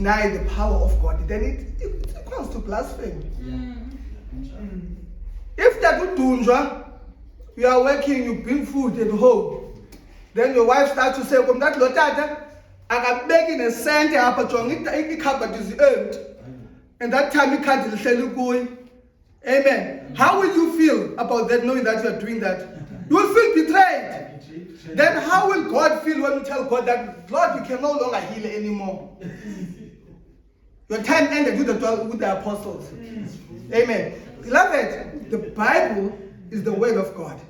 deny the power of God, then it equals to blasphemy. If that would do, you are working, you bring food at home, then your wife starts to say, that lotata, I got begging a cent up a chong, it cupboard is earned. And that time you can't tell you going. Amen. How will you feel about that, knowing that you are doing that? You will feel betrayed. Then how will God feel when you tell God that, Lord, you can no longer heal anymore? Your time ended with the apostles. Amen. Beloved, the Bible is the word of God.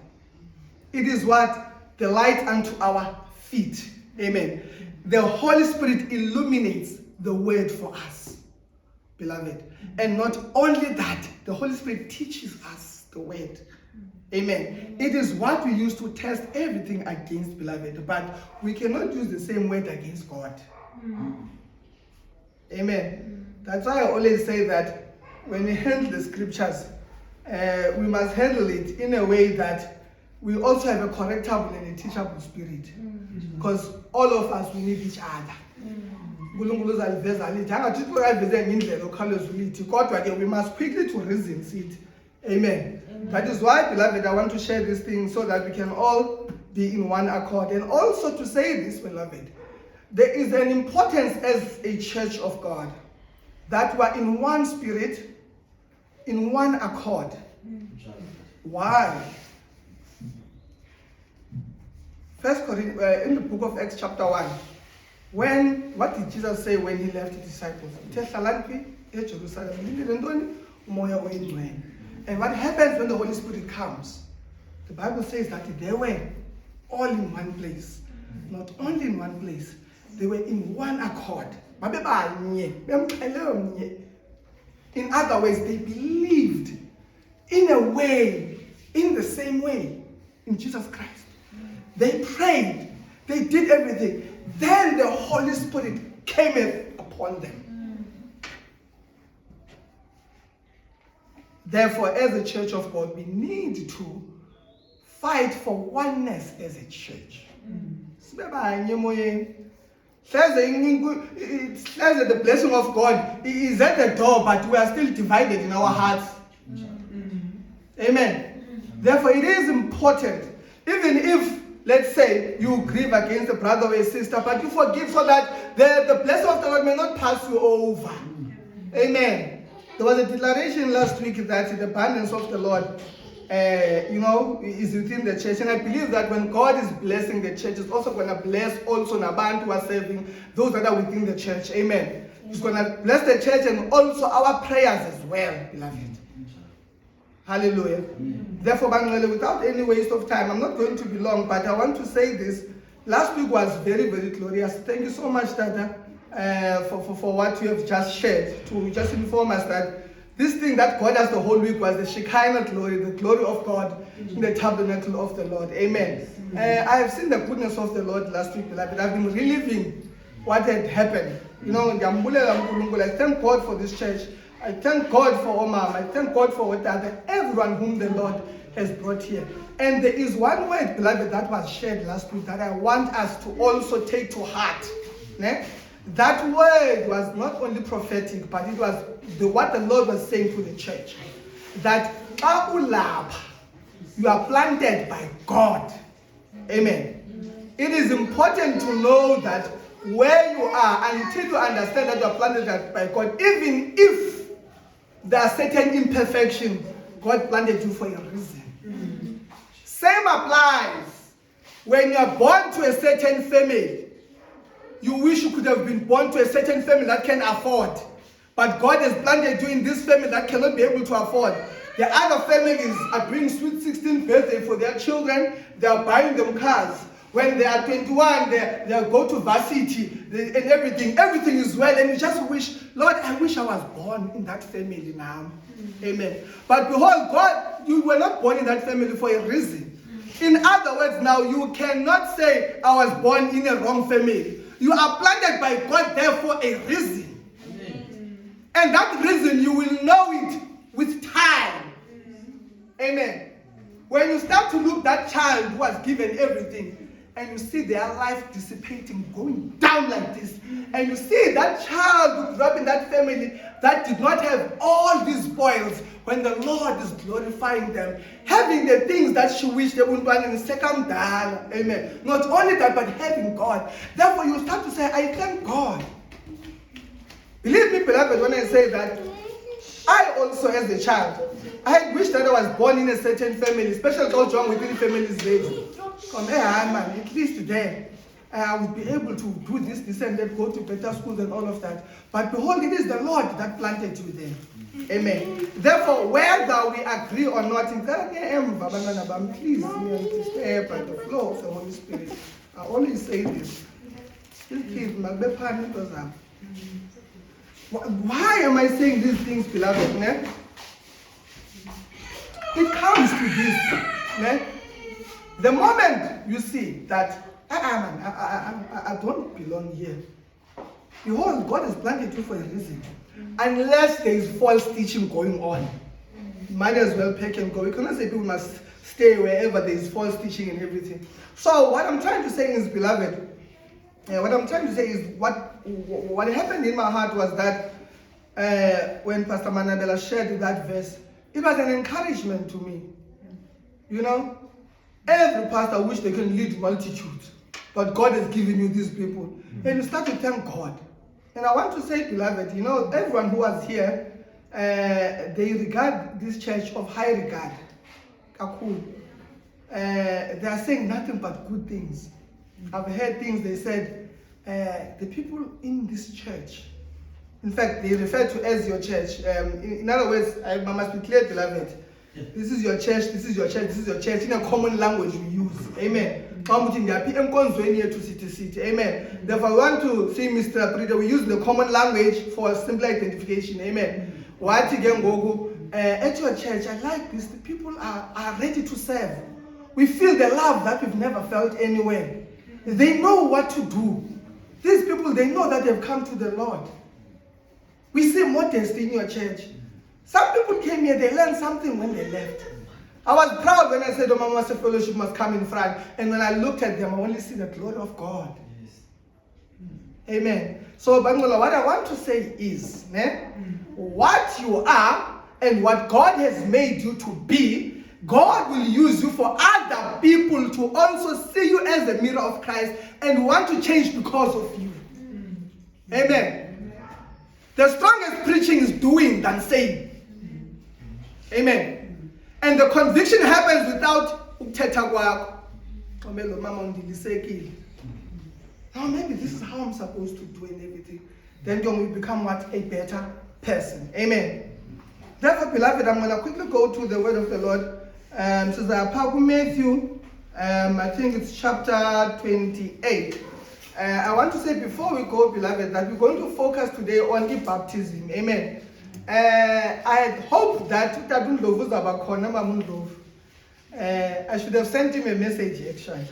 It is what? The light unto our feet. Amen. The Holy Spirit illuminates the word for us, beloved. And not only that, the Holy Spirit teaches us the word. Amen. It is what we use to test everything against, beloved. But we cannot use the same word against God. Amen. That's why I always say that when we handle the scriptures, we must handle it in a way that we also have a correctable and a teachable spirit. Because all of us, we need each other. We must quickly to reason it. Amen. That is why, beloved, I want to share this thing so that we can all be in one accord. And also to say this, beloved, there is an importance as a church of God that we are in one spirit, in one accord. Why? First Corinthians, in the book of Acts chapter 1, what did Jesus say when he left the disciples? And what happens when the Holy Spirit comes? The Bible says that they were all in one place. Not only in one place, they were in one accord. In other words, they believed in a way, in the same way, in Jesus Christ. They prayed, they did everything. Then the Holy Spirit came upon them. Therefore, as a church of God, we need to fight for oneness as a church. It says that the blessing of God is at the door, but we are still divided in our hearts. Amen. Therefore, it is important, even if, let's say, you grieve against a brother or a sister, but you forgive so that the blessing of the Lord may not pass you over. Amen. There was a declaration last week that the abundance of the Lord, is within the church. And I believe that when God is blessing the church, it's also going to bless also Nabantu who are serving, those that are within the church. Amen. He's going to bless the church and also our prayers as well, beloved. Hallelujah. Therefore, without any waste of time, I'm not going to be long, but I want to say this. Last week was very, very glorious. Thank you so much, Tata, for what you have just shared, to just inform us that this thing that God has the whole week was the Shekinah glory, the glory of God in the tabernacle of the Lord. Amen. I have seen the goodness of the Lord last week, beloved. I've been reliving what had happened. I thank God for this church. I thank God for Omar. I thank God for everyone whom the Lord has brought here. And there is one word, beloved, that was shared last week that I want us to also take to heart. That word was not only prophetic, but it was what the Lord was saying to the church. That you are planted by God. Amen. It is important to know that where you are, until you understand that you are planted by God, even if there are certain imperfections, God planted you for a reason. Same applies when you are born to a certain family. You wish you could have been born to a certain family that can afford. But God has planted you in this family that cannot be able to afford. The other families are doing sweet 16th birthday for their children. They are buying them cars. When they are 21, they go to varsity and everything. Everything is well. And you just wish, Lord, I wish I was born in that family now. Amen. But behold, God, you were not born in that family for a reason. In other words, now you cannot say, I was born in a wrong family. You are planted by God there for a reason. Amen. And that reason, you will know it with time. Amen. When you start to look that child who was given everything, and you see their life dissipating, going down like this. And you see that child who grew up in that family that did not have all these spoils, when the Lord is glorifying them, having the things that she wished they wouldn't want in the second dollar. Amen. Not only that, but having God. Therefore, you start to say, I thank God. Believe me, beloved, when I say that, I also, as a child, I wish that I was born in a certain family, especially those young within families raised. Come here, man, at least today, I would be able to do this and that, go to better schools and all of that. But behold, it is the Lord that planted you there. Amen. Therefore, whether we agree or not, please stay by the flow of the Holy Spirit. I always say this. Why am I saying these things, beloved? Ne? It comes to this. Ne? The moment you see that I don't belong here, behold, God has planted you for a reason. Unless there is false teaching going on, might as well pack and go. You cannot say people must stay wherever there is false teaching and everything. So what I'm trying to say is, beloved, what I'm trying to say is what happened in my heart was that when Pastor Manabela shared that verse, it was an encouragement to me. You know, every pastor wish they can lead multitudes, but God has given you these people. And you start to thank God. And I want to say, beloved, you know, everyone who was here, they regard this church of high regard. Kakul. They are saying nothing but good things. I've heard things they said, the people in this church, in fact, they refer to as your church. In other words, I must be clear, beloved. This is your church, this is your church, this is your church, in a common language we use. Amen. Amen. Therefore, I want to see Mr. Prida, we use the common language for simple identification. Amen. What again, Gogo? At your church, I like this. The people are ready to serve. We feel the love that we've never felt anywhere. They know what to do. These people, they know that they've come to the Lord. We see modesty in your church. Some people came here, they learned something when they left. I was proud when I said, Mama Fellowship must come in front. And when I looked at them, I only see the glory of God. Yes. Amen. So, Bangola, what I want to say is, what you are and what God has made you to be, God will use you for other people to also see you as a mirror of Christ and want to change because of you. Amen. The strongest preaching is doing than saying. Amen. And the conviction happens without ukuthetha kwakho. Now maybe this is how I'm supposed to do and everything. Then we become what? A better person. Amen. Therefore, beloved, I'm going to quickly go to the word of the Lord. So Matthew, I think it's chapter 28. I want to say before we go, beloved, that we're going to focus today on baptism. Amen. I had hoped that I should have sent him a message actually.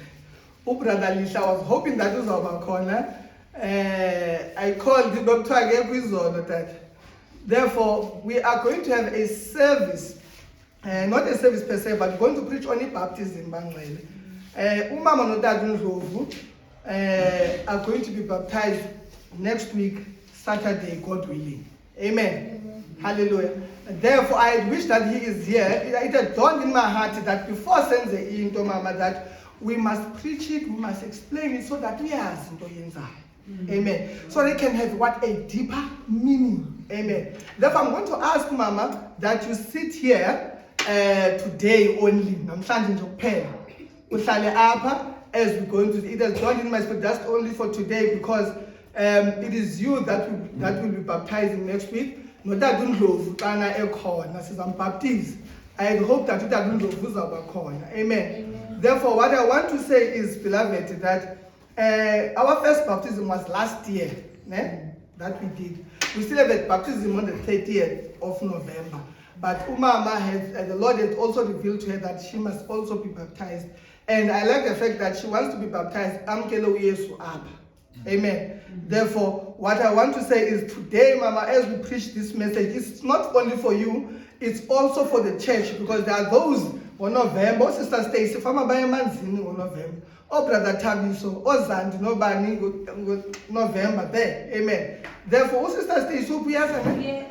I was hoping that was our corner. I called the doctor that. Therefore, we are going to have a service, not a service per se, but we're going to preach only baptism. Umama no Dad Ndlovu are going to be baptized next week, Saturday, God willing. Amen. Hallelujah. Therefore, I wish that he is here. It had dawned in my heart that before sending into Mama, that we must preach it, we must explain it so that we are Amen. So they can have what? A deeper meaning. Amen. Therefore, I'm going to ask Mama that you sit here today only. I'm trying to pay. As we're going to, it has dawned in my spirit just only for today because it is you that will be baptizing next week. I'm baptized. I had hoped that Amen. Therefore, what I want to say is, beloved, that our first baptism was last year. That we did. We still have a baptism on the 30th of November. But Umama the Lord had also revealed to her that she must also be baptized. And I like the fact that she wants to be baptized. Amen. Therefore, what I want to say is today, Mama, as we preach this message, it's not only for you, it's also for the church, because there are those on November, Sister Stacy, from November, Oh, Brother Tabiso, oh, Zandi, nobody, November, there, amen. Therefore, oh, Sister Stacy, so Yeah.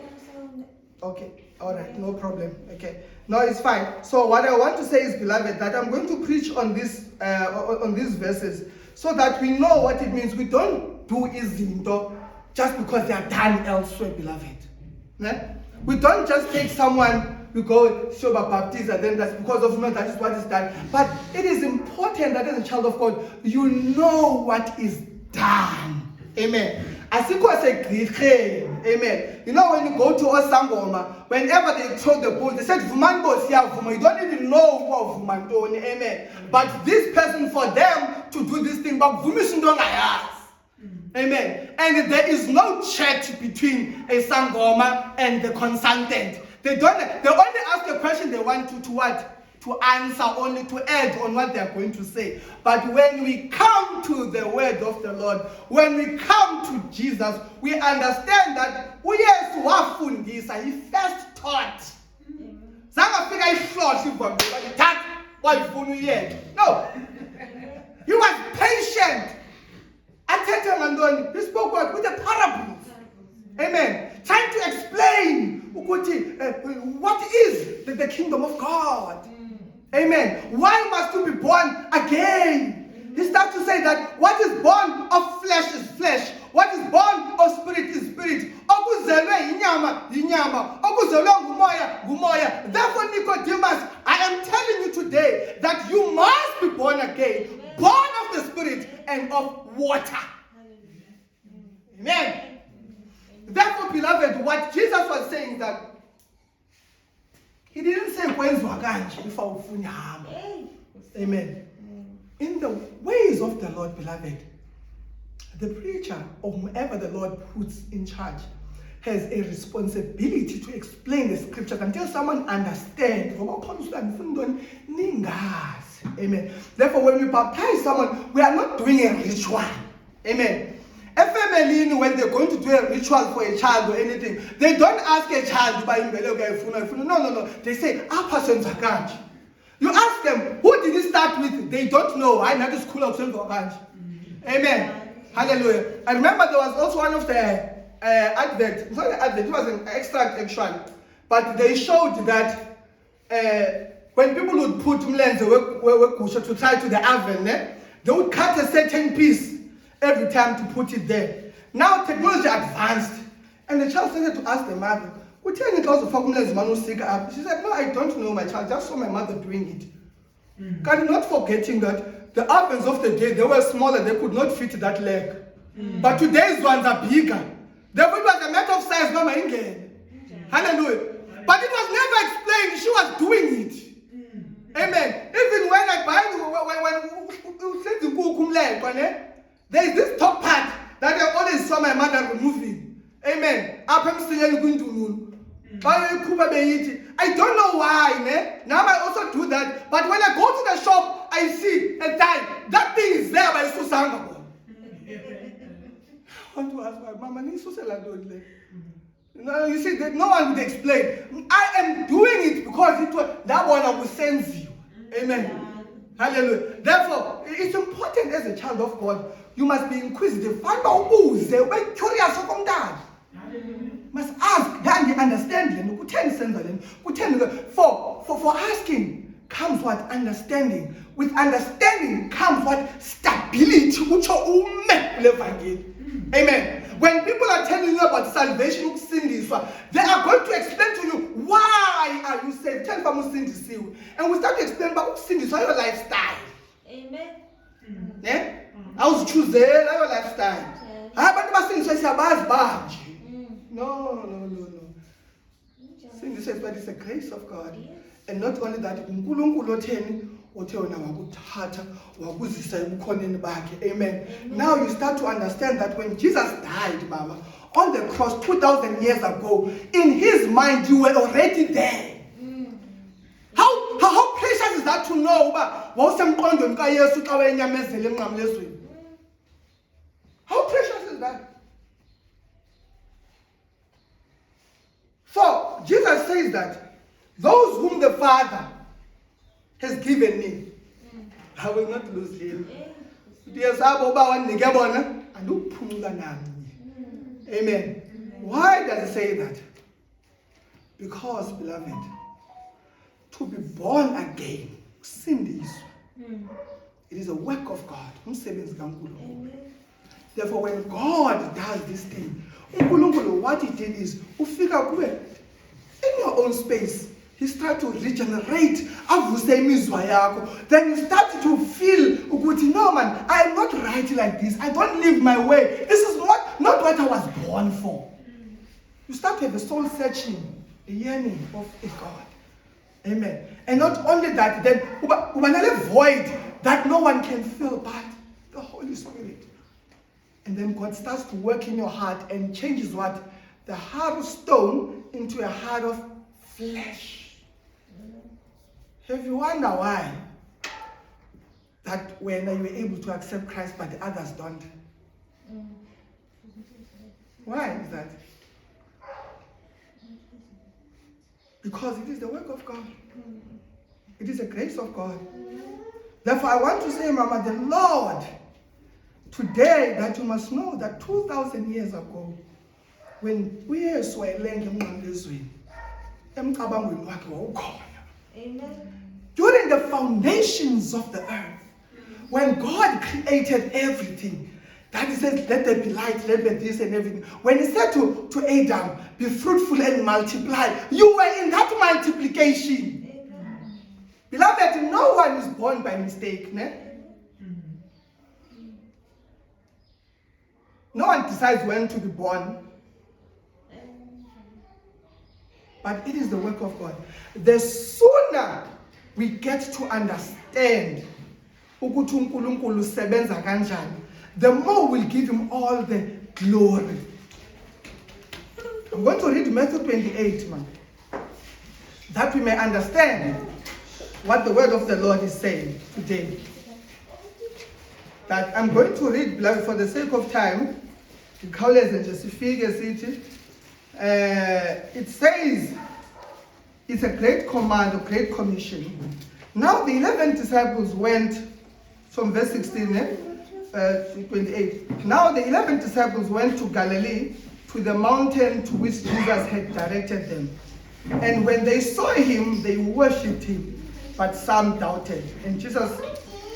okay, all right, no problem. Okay, no, it's fine. So what I want to say is, beloved, that I'm going to preach on these verses so that we know what it means. We don't do izinto just because they are done elsewhere, beloved. Ne? We don't just take someone, we go Shoba Baptist, and then that's because of that is what is done. But it is important that as a child of God, you know what is done. Amen. Asikho segqirheni. Amen. You know, when you go to Osangoma, whenever they throw the bull, they said Vumango siyavuma. You don't even know what Vumantoni. Amen. But this person, for them to do this thing, but Vumisundonga. Amen. And there is no chat between a Sangoma and the consultant. They only ask a question they want to what? To answer, only to add on what they are going to say. But when we come to the word of the Lord, when we come to Jesus, we understand that yes, wafundisa, he first taught. No. He was patient. He spoke with the parables. Amen. Trying to explain what is the kingdom of God. Amen. Why must you be born again? He starts to say that what is born of flesh is flesh. What is born of spirit is spirit. Therefore, Nicodemus, I am telling you today that you must be born again. Born of the spirit and of water. Amen. Therefore, beloved, what Jesus was saying is that he didn't say kwenziwa kanje if awufuna hamba. Amen. In the ways of the Lord, beloved, the preacher or whomever the Lord puts in charge has a responsibility to explain the scriptures until someone understands. Amen. Therefore, when we baptize someone, we are not doing a ritual. Amen. A family, when they're going to do a ritual for a child or anything, they don't ask a child, no. They say, our persons are kanji. You ask them, who did he start with? They don't know. I know the school of kanji. Amen. Hallelujah. I remember there was also one of the advert. It's not an advert, it was an extract actually. But they showed that when people would put mlenze to try to the oven, they would cut a certain piece every time to put it there. Now technology advanced, and the child started to ask the mother, she said, no, I don't know, my child, just saw my mother doing it. God, not forgetting that the ovens of the day, they were smaller, they could not fit that leg. But today's ones are bigger. Therefore, it was a matter of size, Mama England. Hallelujah. But it was never explained, she was doing it. Amen. Even when I buy, there is this top part that I always saw my mother removing. Amen. I don't know why. Now I also do that. But when I go to the shop, I see a tie. That thing is there by Susanga. I want to ask my mama, no, you see, that no one would explain. I am doing it because it was that one I will send you. Amen. Hallelujah. Therefore, it's important as a child of God, you must be inquisitive. Find out who's there. We're curious of that. Must ask, then understand. For asking comes what? Understanding. With understanding comes what? Stability. Amen. When people are telling you about salvation, they are going to explain to you why are you saved. Tell them sin to you. And we start to explain about sin is your lifestyle. Amen. Yeah? I was choosing your lifestyle. No. Sin is but it's the grace of God. And not only that, amen. Now you start to understand that when Jesus died, Mama, on the cross 2,000 years ago, in his mind you were already there. How precious is that to know? How precious is that? For Jesus says that those whom the Father has given me, I will not lose him. Amen. Why does it say that? Because, beloved, to be born again, it is a work of God. Therefore, when God does this thing, what he did is, in your own space, he started to regenerate. Then you start to feel, no man, I am not right like this. I don't live my way. This is not what I was born for. You start to have a soul searching, a yearning of a God. Amen. And not only that, then a void that no one can fill but the Holy Spirit. And then God starts to work in your heart and changes what? The heart of stone into a heart of flesh. Have you wondered why? That when you were able to accept Christ but the others don't? Why is that? Because it is the work of God. It is the grace of God. Therefore, I want to say, Mama, the Lord, today that you must know that 2,000 years ago, when we were during the foundations of the earth, when God created everything, that he says, let there be light, let there be this and everything. When he said to Adam, be fruitful and multiply, you were in that multiplication. Amen. Beloved, no one is born by mistake. No one decides when to be born. But it is the work of God. The sooner we get to understand ukuthi uNkulunkulu usebenza kanjani, the more we'll give him all the glory. I'm going to read Matthew 28, man, that we may understand what the word of the Lord is saying today. That I'm going to read, beloved, for the sake of time. It says, it's a great command, a great commission. Now the 11 disciples went, from verse 16 to 28. Now the 11 disciples went to Galilee, to the mountain to which Jesus had directed them. And when they saw him, they worshipped him, but some doubted. And Jesus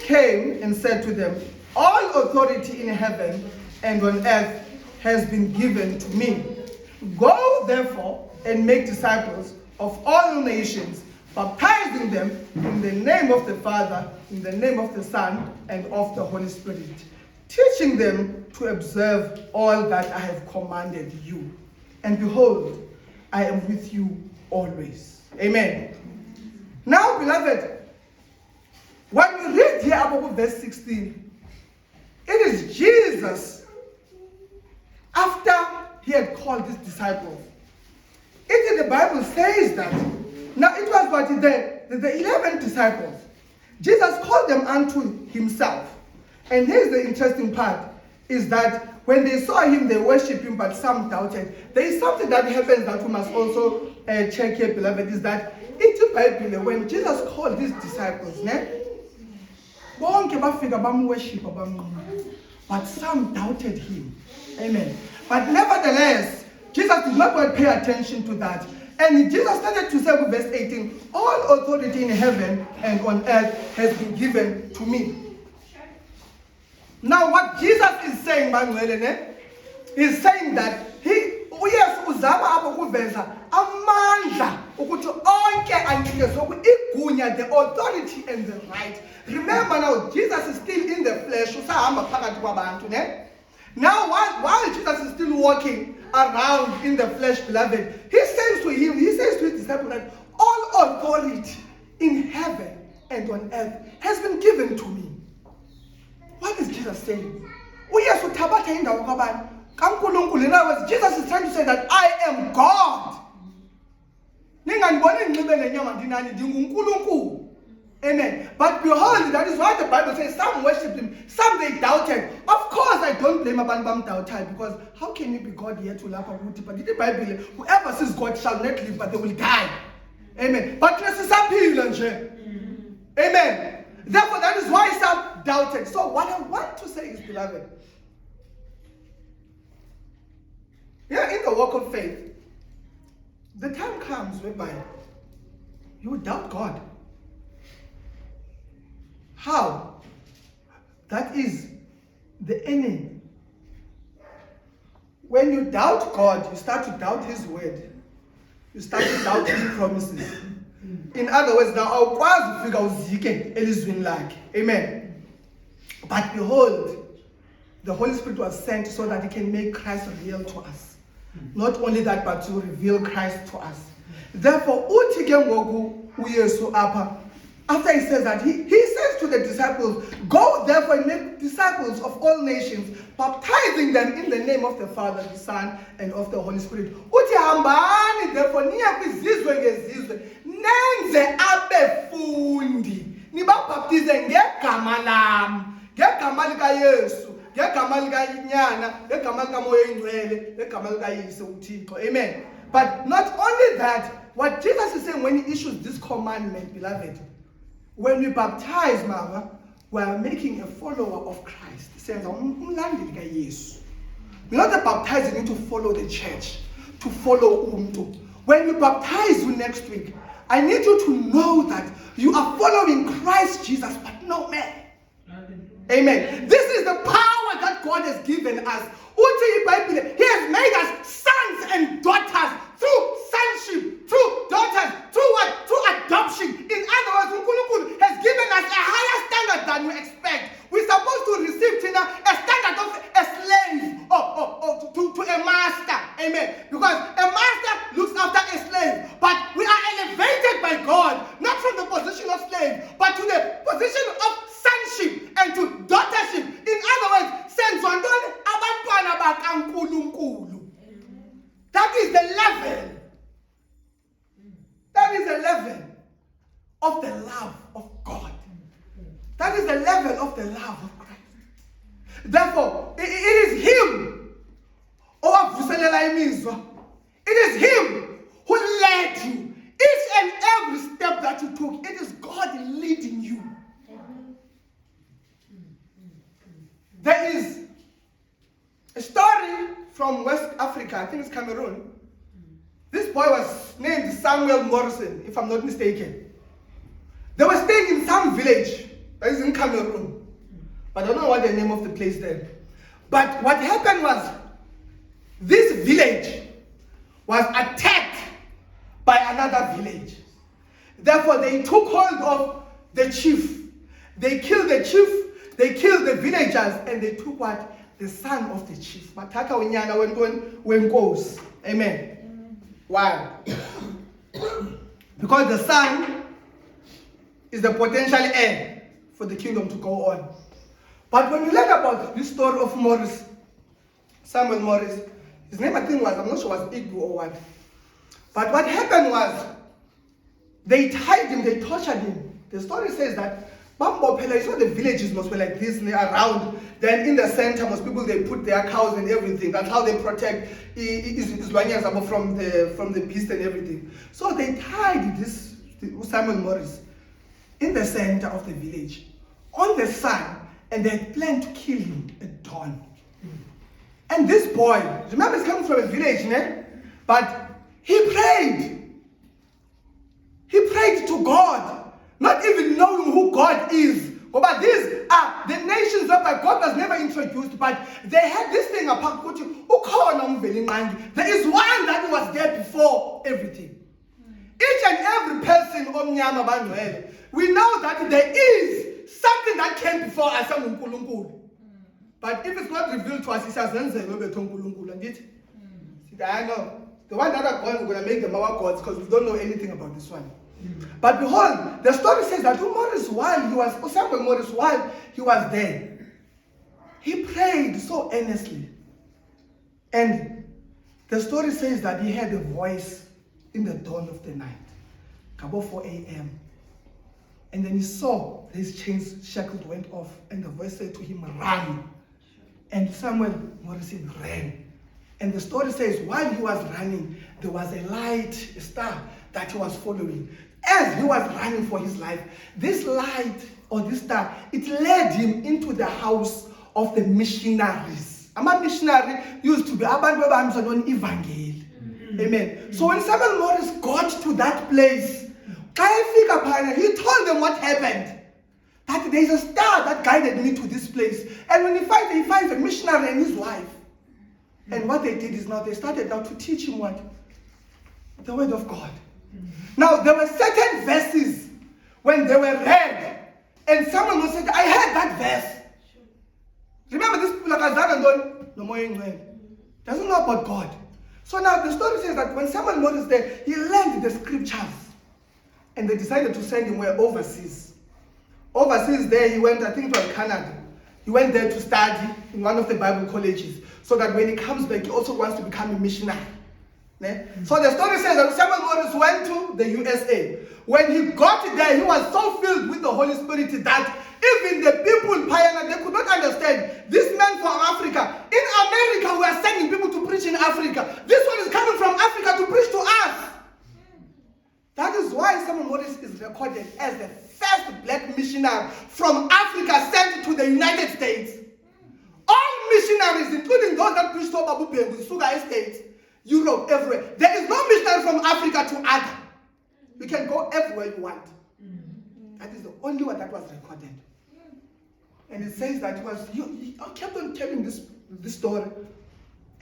came and said to them, all authority in heaven and on earth has been given to me. Go therefore and make disciples of all nations, baptizing them in the name of the Father, in the name of the Son, and of the Holy Spirit, teaching them to observe all that I have commanded you. And behold, I am with you always. Amen. Now, beloved, when we read here about verse 16, it is Jesus, after he had called his disciples. The Bible says that, now it was what the 11 disciples, Jesus called them unto himself. And here's the interesting part, is that when they saw him, they worshipped him, but some doubted. There is something that happens that we must also check here, beloved, is that in the Bible, when Jesus called his disciples, but some doubted him. Amen. But nevertheless, Jesus did not pay attention to that. And Jesus started to say with verse 18, all authority in heaven and on earth has been given to me. Now what Jesus is saying, Manuel, is saying that he uzama ukuveza amandla ukuthi onke anikezwe igunya, the authority and the right. Remember now, Jesus is still in the flesh. Now while Jesus is still walking around in the flesh, beloved, he says to his disciples that all authority in heaven and on earth has been given to me. What is Jesus saying? In other words, Jesus is trying to say that I am God. Amen. But behold, that is why the Bible says some worshipped him, some they doubted. Of course, I don't blame Abanbam doubted, because how can you be God yet to laugh about? But in the Bible, whoever says God shall not live, but they will die. Amen. But let's Amen. Therefore, that is why some doubted. So what I want to say is, beloved, in the walk of faith, the time comes whereby you doubt God. How? That is the enemy. When you doubt God, you start to doubt His word. You start to doubt His promises. In other words, now awukwazi ufika uzike elizweni lakhe. Amen. But behold, the Holy Spirit was sent so that He can make Christ real to us. Not only that, but to reveal Christ to us. Therefore, uthi ke ngoku uYesu apha, after He says that, he says to the disciples, go therefore and make disciples of all nations, baptizing them in the name of the Father, the Son, and of the Holy Spirit. Uthi hambani therefore niye kwizizwe ngezizwe nenze abefundi nibabhaptize ngegama lam, ngegama likaYesu, ngegama likaNyana, ngegama likaMoya Oyingcwele, ngegama likaYise uThixo. Amen. But not only that, what Jesus is saying when He issues this commandment, beloved, when we baptize, Mama, we are making a follower of Christ. We're not baptizing you to follow the church, to follow Umtu. When we baptize you next week, I need you to know that you are following Christ Jesus, but no man. Amen. This is the power that God has given us. He has made us sons and daughters through sonship, through daughters, through what? Through adoption. In other words, Nkulunkulu has given us a higher standard than we expect. We're supposed to receive a standard of a slave to a master. Amen. Because a master looks after a slave. But we are elevated by God, not from the position of slave, but to the position of sonship and to daughtership. In other words, that is the level. That is the level of the love of God. That is the level of the love of Christ. Therefore, it is Him. It is Him who led you. Each and every step that you took, it is God leading you. There is a story from West Africa, I think it's Cameroon. This boy was named Samuel Morrison, if I'm not mistaken. They were staying in some village that is in Cameroon. But I don't know what the name of the place there. But what happened was, this village was attacked by another village. Therefore, they took hold of the chief. They killed the chief, they killed the villagers, and they took what? The son of the chief. Bataka unyana wenkosi. Amen. Why? Because the son is the potential heir for the kingdom to go on. But when you learn about this story of Morris, Samuel Morris, his name I think was, I'm not sure was Igbo or what. But what happened was, they tied him, they tortured him. The story says that Bambo Pela, you saw the villages must be like this around. Then in the center, most people, they put their cows and everything. That's how they protect Iswanyas from the beast and everything. So they tied this Samuel Morris in the center of the village, on the sun, and they had planned to kill him at dawn. And this boy, remember he's coming from a village, né? But he prayed. He prayed to God, not even knowing who God is. But these are the nations whereby God was never introduced, but they had this thing about there is one that was there before everything. Each and every person, we know that there is something that came before us. But if it's not revealed to us, it says, I know. The one that are going, we're going to make them our gods because we don't know anything about this one. But behold, the story says that Samuel Morris, while he was there, he prayed so earnestly. And the story says that he heard a voice in the dawn of the night, about 4 a.m. And then he saw his chains shackled went off, and the voice said to him, run. And Samuel Morrison ran. And the story says, while he was running, there was a light, a star that he was following. as he was running for his life, this light or this star, it led him into the house of the missionaries. Missionary used to be abantu abahambisa evangeli. Amen. So when Samuel Morris got to that place, he told them what happened. That there is a star that guided me to this place. And when he finds a missionary and his wife. And what they did is now they started now to teach him what? The word of God. Now there were certain verses when they were read, and someone said, I heard that verse. Remember this people like Azan no more doesn't know about God. So now the story says that when Samuel Morris there, he learned the scriptures. And they decided to send him overseas. Overseas there he went, I think it was Canada. He went there to study in one of the Bible colleges. So that when he comes back, he also wants to become a missionary. So the story says that Samuel Morris went to the USA. When he got there, he was so filled with the Holy Spirit that even the people in Payana, they could not understand. This man from Africa. In America, we are sending people to preach in Africa. This one is coming from Africa to preach to us. That is why Samuel Morris is recorded as the first black missionary from Africa sent to the United States. All missionaries, including those that preached to Babu Bengu, Sugar Estate, Europe, everywhere. There is no missionary from Africa to Adam. You can go everywhere you want. That is the only one that was recorded. And it says that he kept on telling this story.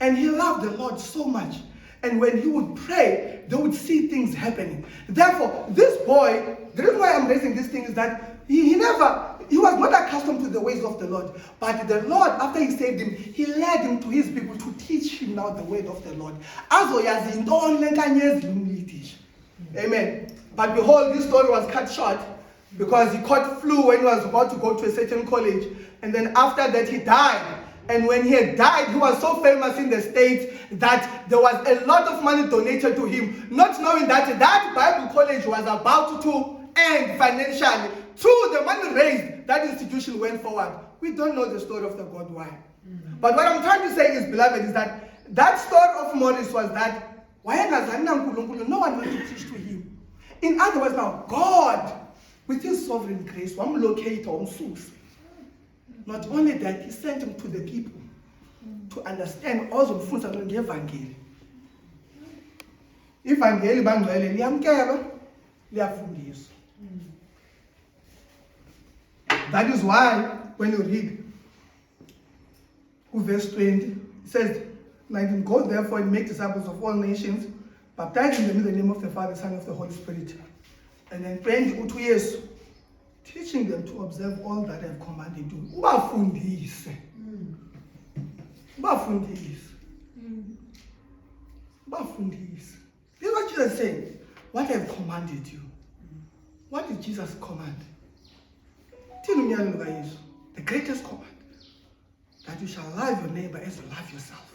And he loved the Lord so much. And when he would pray, they would see things happening. Therefore, this boy, the reason why I'm raising this thing is that he was not accustomed to the ways of the Lord. But the Lord, after he saved him, he led him to his people to teach him now the word of the Lord. Amen. But behold, this story was cut short because he caught flu when he was about to go to a certain college. And then after that, he died. And when he had died, he was so famous in the States that there was a lot of money donated to him, not knowing that that Bible college was about to end financially. Through the money raised, that institution went forward. We don't know the story of the God why. But what I'm trying to say is, beloved, is that story of Morris was that no one went to teach to him. In other words, now God, with his sovereign grace, one locator, not only that, he sent him to the people to understand also the full evangeli. Evangeli bangcwele liyamkela, liyafundiswa. That is why when you read verse 20, it says, 19, go therefore and make disciples of all nations, baptizing them in the name of the Father, Son, and of the Holy Spirit. And then praying to Jesus, teaching them to observe all that I have commanded you. Ubafundise. This is what Jesus is saying. What I have commanded you. What did Jesus command? The greatest command. That you shall love your neighbor as you love yourself.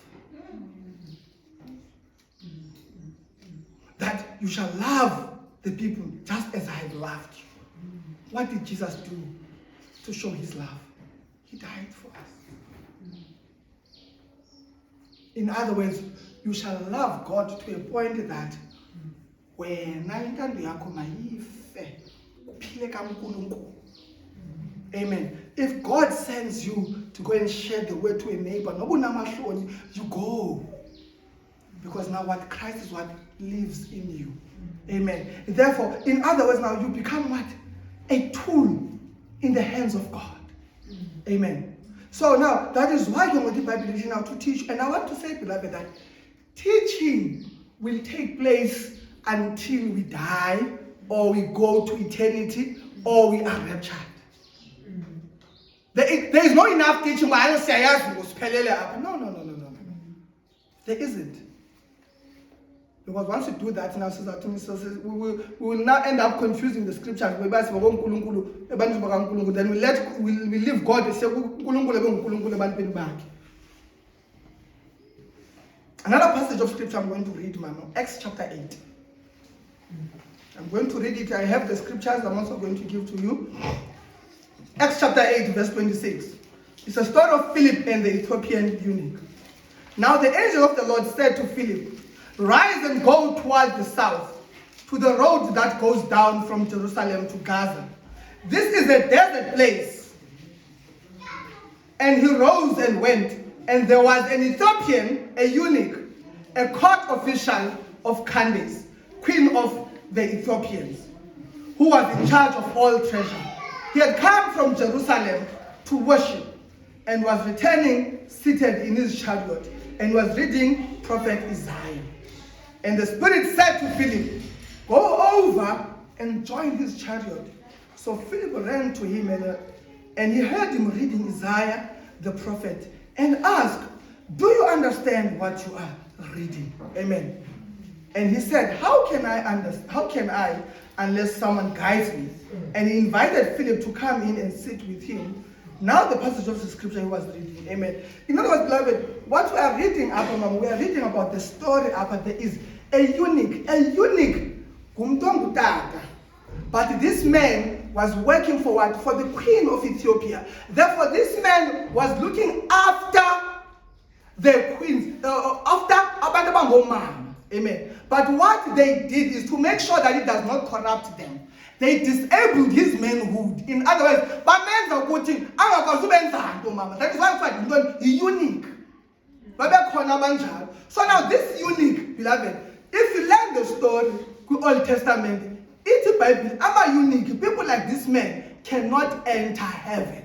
That you shall love the people just as I have loved you. What did Jesus do to show his love? He died for us. In other words, you shall love God to a point that when amen. If God sends you to go and share the word to a neighbor, you go. Because now what Christ is what lives in you. Amen. Therefore, in other words, now you become what? A tool in the hands of God. Amen. So now, that is why you want the Bible now to teach. And I want to say, beloved, that teaching will take place until we die, or we go to eternity, or we are raptured. There is not enough teaching. No. There isn't. Because once you do that, now we will now end up confusing the scriptures. Then we leave God and say, another passage of scripture I'm going to read, Acts chapter 8. I'm going to read it. I have the scriptures I'm also going to give to you. Acts chapter 8, verse 26. It's a story of Philip and the Ethiopian eunuch. Now the angel of the Lord said to Philip, rise and go towards the south, to to the road that goes down from Jerusalem to Gaza. This is a desert place. And he rose and went, and there was an Ethiopian, a eunuch, a court official of Candace, queen of the Ethiopians, who was in charge of all treasure. He had come from Jerusalem to worship and was returning seated in his chariot and was reading prophet Isaiah. And the Spirit said to Philip, "Go over and join his chariot." So Philip ran to him and he heard him reading Isaiah the prophet and asked, "Do you understand what you are reading?" Amen. And he said, How can I unless someone guides me? And he invited Philip to come in and sit with him. Now the passage of the scripture he was reading. Amen. In other words, beloved, what we are reading we are reading about the story there is a eunuch. A eunuch, but this man was working for what? For the queen of Ethiopia. Therefore, this man was looking after the queens, after abantu abangomama. Amen. But what they did is to make sure that it does not corrupt them. They disabled his manhood. In other words, that is why he's unique. So now this eunuch, beloved, if you learn the story, the Old Testament, it's a Bible. I'm a unique. People like this man cannot enter heaven.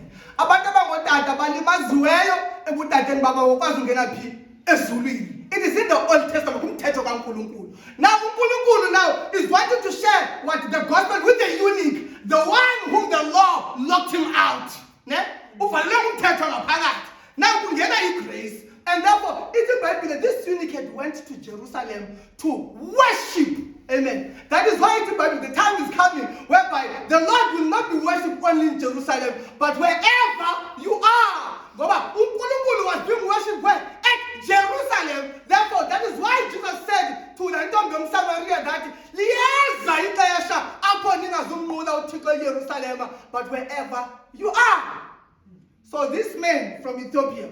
It is in the Old Testament. Now is wanting to share what the gospel with the eunuch, the one whom the law locked him out. Now grace. And therefore, it's a Bible that this eunuch had went to Jerusalem to worship. Amen. That is why it's a Bible. The time is coming whereby the Lord will not be worshipped only in Jerusalem, but wherever you are. Was being worshipped where? At Jerusalem. Therefore, that is why Jesus said to the Samaria that Jerusalem, but wherever you are. So this man from Ethiopia,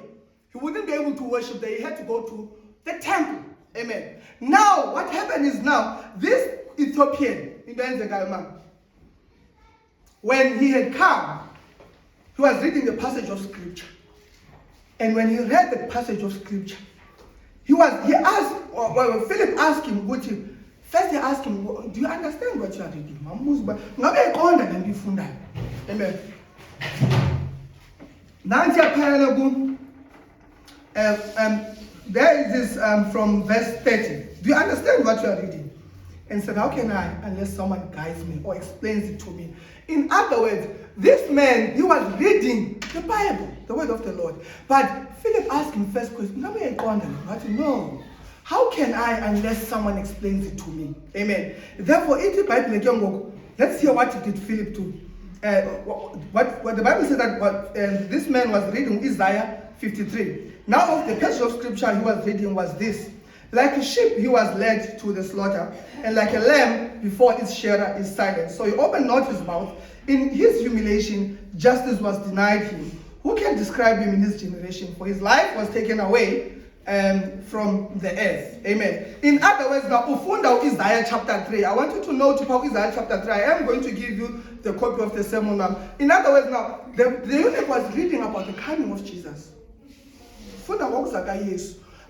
he wouldn't be able to worship there. He had to go to the temple. Amen. Now, what happened is now, this Ethiopian, when he had come, he was reading the passage of scripture. And when he read the passage of scripture, Philip asked him, first he asked him, do you understand what you are reading? Amen. There is this from verse 30. Do you understand what you are reading? And said, how can I, unless someone guides me or explains it to me? In other words, this man, he was reading the Bible, the word of the Lord. But Philip asked him first question, no. How can I, unless someone explains it to me? Amen. Therefore, in the Bible, let's hear what did Philip do. What the Bible says that this man was reading Isaiah 53. Now, the passage of scripture he was reading was this. Like a sheep, he was led to the slaughter, and like a lamb before its shearer is silent. So he opened not his mouth. In his humiliation, justice was denied him. Who can describe him in his generation? For his life was taken away from the earth. Amen. In other words, now, Ufunda Isaiah chapter 3. I want you to know about Isaiah chapter 3. I am going to give you the copy of the sermon now. In other words, now, the eunuch was reading about the coming of Jesus.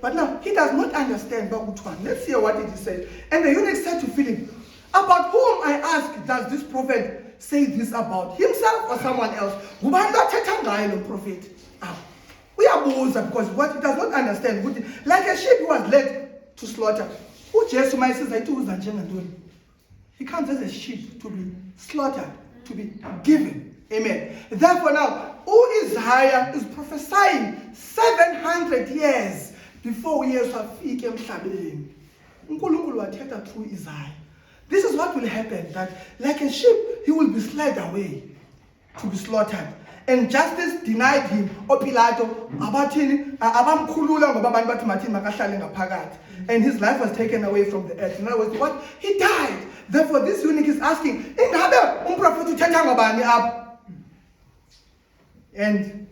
But now, he does not understand about which one. Let's hear what it said. And the eunuch said to Philip, about whom, I ask, does this prophet say this about? Himself or someone else? Prophet. Because what he does not understand. Like a sheep who was led to slaughter. He comes as a sheep to be slaughtered, to be given. Amen. Therefore now, Isaiah is prophesying 700 years before years afike emhlabeni. uNkulunkulu wathetha through Isaiah. This is what will happen, that like a sheep, he will be led away to be slaughtered. And justice denied him. Pilato, abamkhulula ngoba abantu bathi mathini makahlale ngaphakathi. And his life was taken away from the earth. In other words, what? He died. Therefore, this eunuch is asking, ingabe umprofeti uthetha ngobani apha? And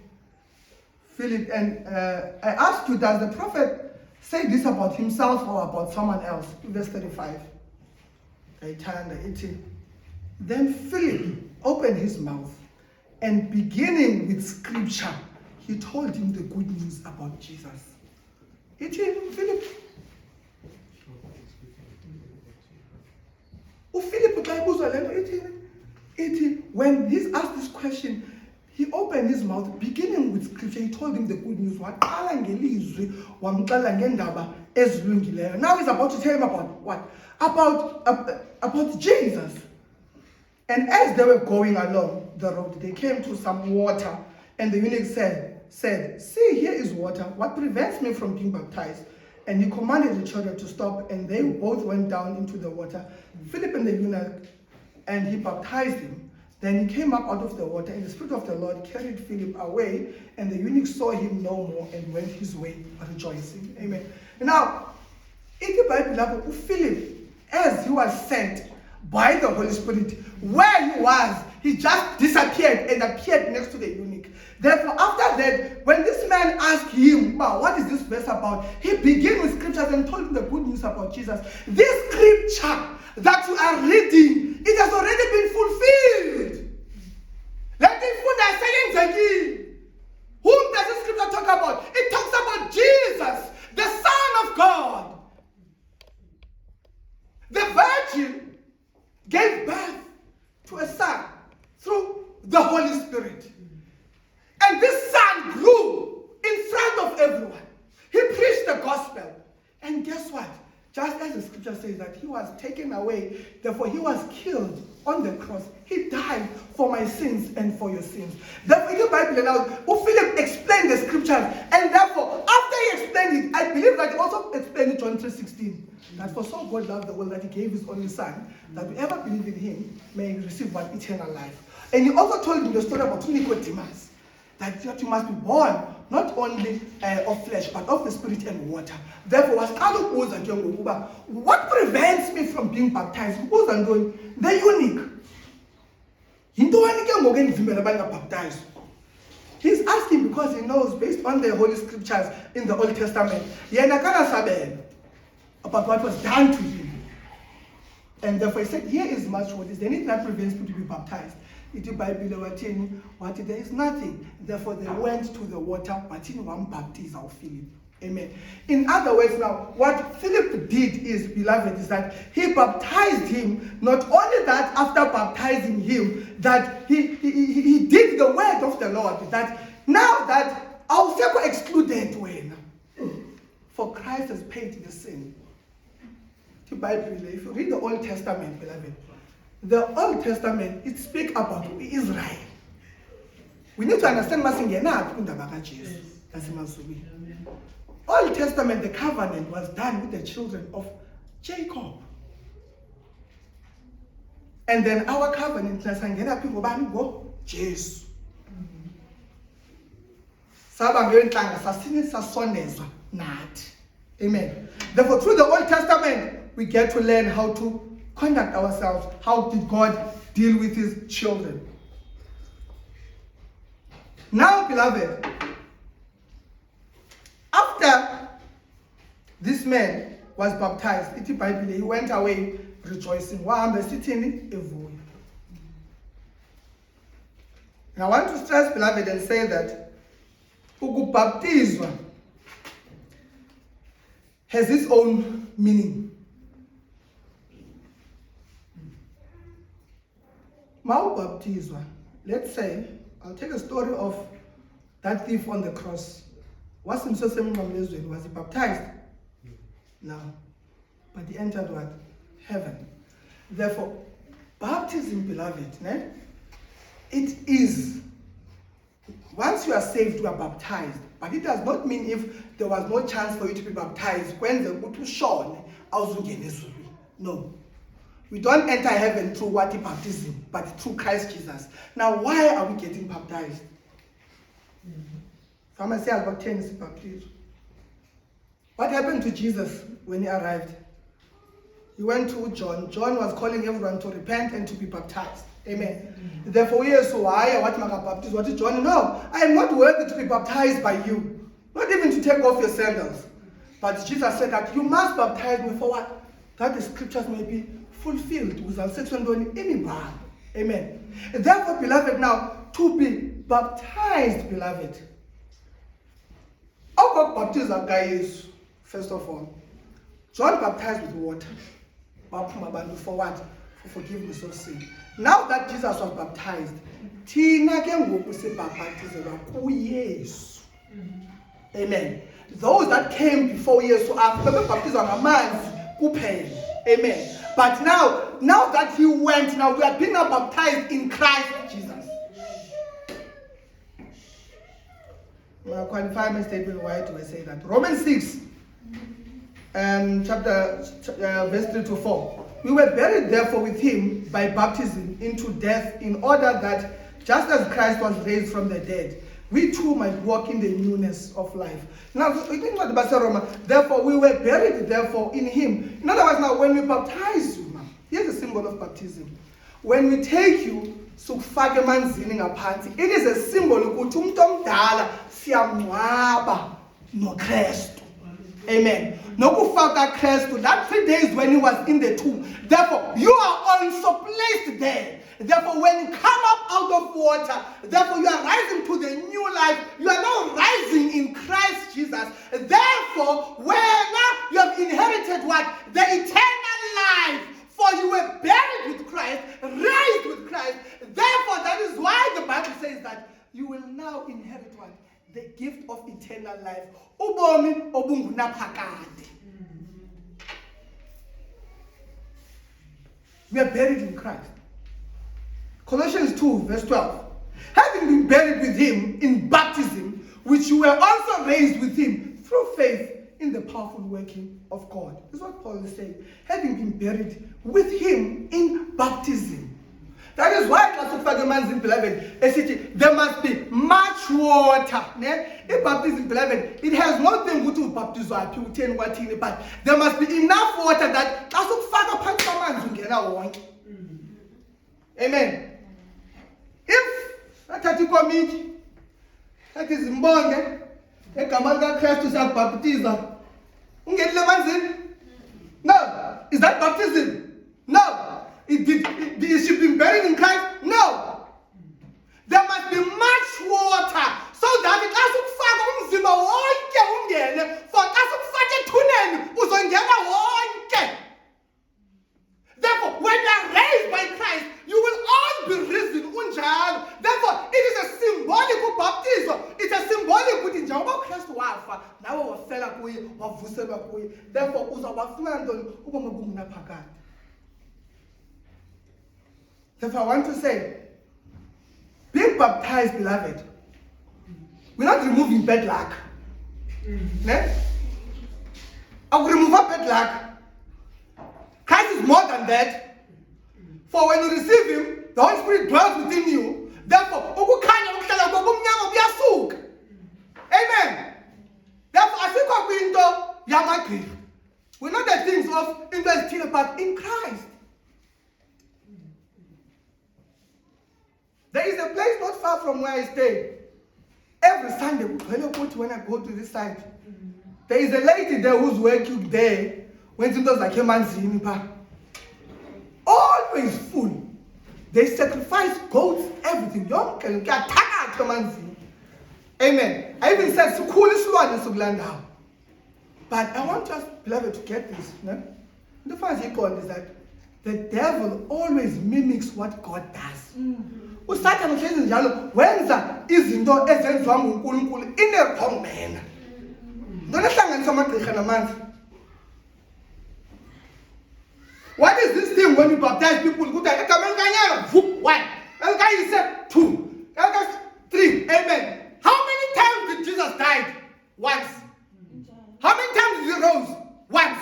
Philip, I asked you, does the prophet say this about himself or about someone else? Verse 35. Then Philip opened his mouth, and beginning with scripture, he told him the good news about Jesus. Philip. When he's asked this question, he opened his mouth, beginning with scripture, he told him the good news. Now he's about to tell him about what? About Jesus. And as they were going along the road, they came to some water, and the eunuch said, "See, here is water. What prevents me from being baptized?" And he commanded the children to stop, and they both went down into the water, Philip and the eunuch, and he baptized him. Then he came up out of the water, and the Spirit of the Lord carried Philip away, and the eunuch saw him no more and went his way rejoicing. Amen. Now, in the Bible, Philip, as he was sent by the Holy Spirit, where he was, he just disappeared and appeared next to the eunuch. Therefore, after that, when this man asked him, "Wow, what is this verse about?" he began with scriptures and told him the good news about Jesus. This scripture that you are reading, it has already been fulfilled. Let me saying, whom does the scripture talk about? It talks about Jesus, the Son of God. The Virgin gave birth to a son through the Holy Spirit. And this son grew in front of everyone. He preached the gospel. And guess what? Just as the scripture says that he was taken away, therefore he was killed on the cross. He died for my sins and for your sins. Therefore, in the Bible now, Philip explained the scriptures, and therefore, after he explained it, I believe that he also explained it John 3:16. That for so God loved the world that he gave his only son, that whoever believes in him may receive one eternal life. And he also told him the story about Nicodemus, that you must be born not only of flesh, but of the spirit and water. Therefore, what prevents me from being baptized? The eunuch. He's asking because he knows, based on the Holy Scriptures in the Old Testament, about what was done to him. And therefore he said, here is much what is. There anything that prevents me to be baptized? There is nothing. Therefore they went to the water, but in one baptize of Philip. Amen. In other words, now, what Philip did is, beloved, is that he baptized him. Not only that, after baptizing him, that he did the word of the Lord. That now that our circle excluded when, for Christ has paid the sin. The Bible, if you read the Old Testament, beloved, the Old Testament, it speaks about Israel. We need to understand Old Testament, the covenant was done with the children of Jacob. And then our covenant, people go Jesus. Amen. Therefore, through the Old Testament, we get to learn how to conduct ourselves. How did God deal with his children? Now, beloved, after this man was baptized, he went away rejoicing. And I want to stress, beloved, and say that ukubaptizwa has its own meaning. Baptizwa, let's say, I'll take a story of that thief on the cross. Was he baptized? No. But he entered what? Heaven. Therefore, baptism, beloved, it is, once you are saved, you are baptized. But it does not mean if there was no chance for you to be baptized, when the Utu Shon, no. We don't enter heaven through water baptism, but through Christ Jesus. Now, why are we getting baptized? What happened to Jesus when he arrived? He went to John. John was calling everyone to repent and to be baptized. Amen. Therefore, yes, why? What baptized? What is John? No, I am not worthy to be baptized by you. Not even to take off your sandals. But Jesus said that you must baptize me for what? that the scriptures may be fulfilled. Amen. Therefore, beloved, now, to be baptized, beloved. How God baptized guys, first of all? John baptized with water. For what? For forgiveness of sin. Now that Jesus was baptized, amen. Those that came before years after the baptism of man, amen. But now that he went, now we are being baptized in Christ Jesus. My qualifying statement, why do I say that? Romans 6, verse 3 to 4. We were buried therefore with him by baptism into death, in order that just as Christ was raised from the dead, we too might walk in the newness of life. Now, therefore, we were buried, therefore, in him. In other words, now, when we baptize you, here's a symbol of baptism. When we take you, it is a symbol no Christ. Amen. No Christ, that 3 days when he was in the tomb. Therefore, you are also placed there. Therefore, when you come up out of water, therefore you are rising to the new life. You are now rising in Christ Jesus. Therefore, when you have inherited what? The eternal life. For you were buried with Christ, raised with Christ. Therefore, that is why the Bible says that you will now inherit what? The gift of eternal life. Ubomi obungunaphakade. We are buried in Christ. Colossians 2, verse 12. Having been buried with him in baptism, which you were also raised with him through faith in the powerful working of God. This is what Paul is saying. Having been buried with him in baptism. That is why, beloved, there must be much water. In baptism, beloved, it has nothing to do with baptism, but there must be enough water that amen. If that is Mbonge, Christ is baptism. No. Is that baptism? No. Is she been buried in Christ? No. There must be much water so that it doesn't Therefore, when you are raised by Christ, you will all be risen. Therefore, it is a symbolic baptism. It's a symbolic with Christ wafa. Now we fell kuye, wavuselwa kuye. Therefore, uzawafuna ntoni ubomi bungunaphakade. Therefore, I want to say, being baptized, beloved, we're not removing bad luck. I will remove bad luck. Christ is more than that. For when you receive him, the Holy Spirit dwells within you. Therefore, amen. Therefore, I think we know the things of investing, but in Christ. There is a place not far from where I stay. Every Sunday, when I go to this site, there is a lady there who's working there. When things like always full. They sacrifice goats, everything. Amen. I even said, but I want us, beloved, to get this. The first thing is that the devil always mimics what God does. Usathana uhlezi njalo wenza izinto ezenziwa nguNkulunkulu in a wrong manner. Ndona hlanganisa amagqirha namanzi. What is this thing when you baptize people? One, 2, 3. Amen. How many times did Jesus die? Once. How many times did he rose? Once.